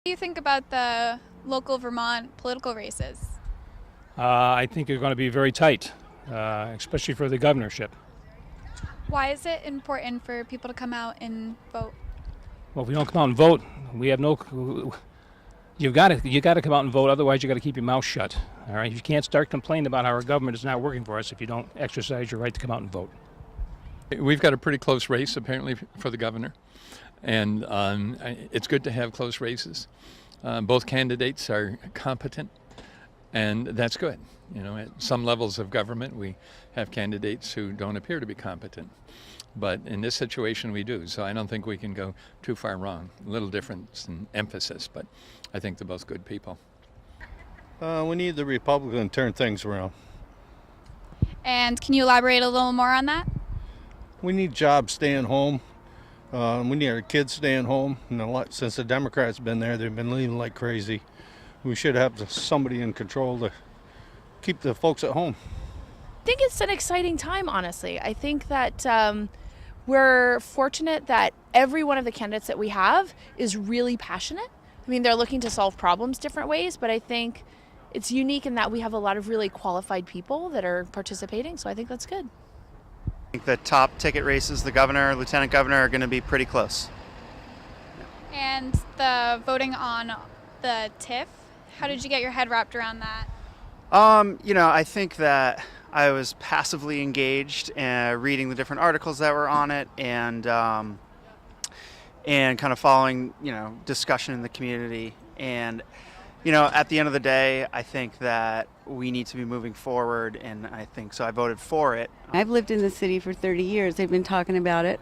What do you think about the local Vermont political races? I think they're going to be very tight, especially for the governorship. Why is it important for people to come out and vote? Well, if we don't come out and vote, we have no. You got to come out and vote. Otherwise, you got to keep your mouth shut. All right, you can't start complaining about how our government is not working for us if you don't exercise your right to come out and vote. We've got a pretty close race, apparently, for the governor, and it's good to have close races. Both candidates are competent, and that's good. You know, at some levels of government, we have candidates who don't appear to be competent, but in this situation, we do. So I don't think we can go too far wrong. A little difference in emphasis, but I think they're both good people. We need the Republican to turn things around. And can you elaborate a little more on that? We need jobs staying home. We need our kids staying home. And since the Democrats have been there, they've been leaving like crazy. We should have somebody in control to keep the folks at home. I think it's an exciting time, honestly. I think that we're fortunate that every one of the candidates that we have is really passionate. I mean, they're looking to solve problems different ways, but I think it's unique in that we have a lot of really qualified people that are participating, so I think that's good. I think the top ticket races, the governor, lieutenant governor, are going to be pretty close. And the voting on the TIF, how did you get your head wrapped around that? I think that I was passively engaged reading the different articles that were on it and kind of following, discussion in the community. And, at the end of the day, I think that we need to be moving forward, and I think so I voted for it. I've lived in the city for 30 years. They've been talking about it.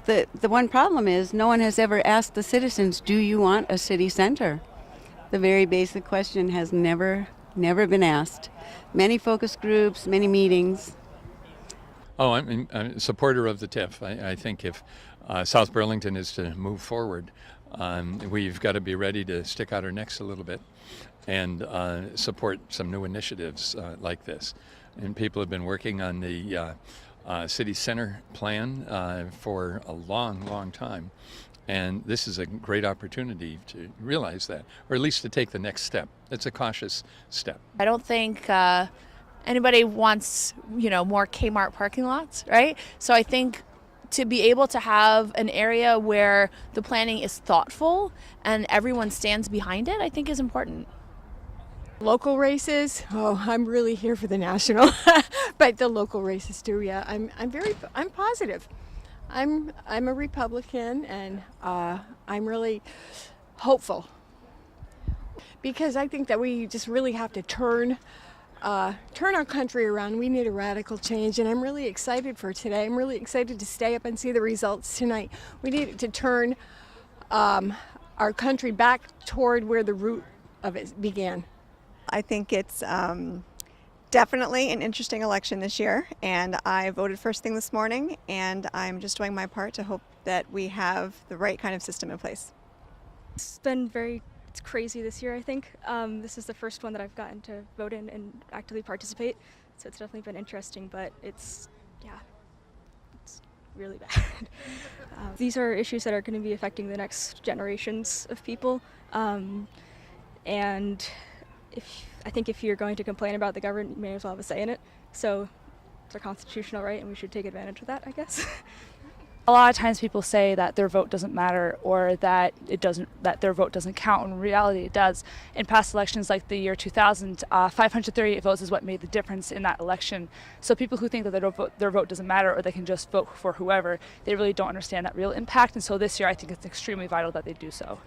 The one problem is no one has ever asked the citizens, do you want a city center? The very basic question has never been asked. Many focus groups, many meetings. Oh, I'm a supporter of the TIF. I think if South Burlington is to move forward, we've got to be ready to stick out our necks a little bit and support some new initiatives like this. And people have been working on the city center plan for a long time. And this is a great opportunity to realize that, or at least to take the next step. It's a cautious step. I don't think anybody wants, more Kmart parking lots, right? So I think to be able to have an area where the planning is thoughtful and everyone stands behind it, I think is important. Local races, I'm really here for the national, but the local races too. Yeah, I'm positive. I'm a Republican, and I'm really hopeful because I think that we just really have to turn our country around. We need a radical change, and I'm really excited for today. I'm really excited to stay up and see the results tonight. We need to turn our country back toward where the root of it began. I think it's definitely an interesting election this year, and I voted first thing this morning, and I'm just doing my part to hope that we have the right kind of system in place. It's been it's crazy this year, I think. This is the first one that I've gotten to vote in and actively participate, so it's definitely been interesting, but it's really bad. These are issues that are going to be affecting the next generations of people, and I think if you're going to complain about the government, you may as well have a say in it. So it's our constitutional right, and we should take advantage of that, I guess. A lot of times people say that their vote doesn't matter or that their vote doesn't count. When in reality, it does. In past elections like the year 2000, 538 votes is what made the difference in that election. So people who think that their vote doesn't matter or they can just vote for whoever, they really don't understand that real impact. And so this year, I think it's extremely vital that they do so.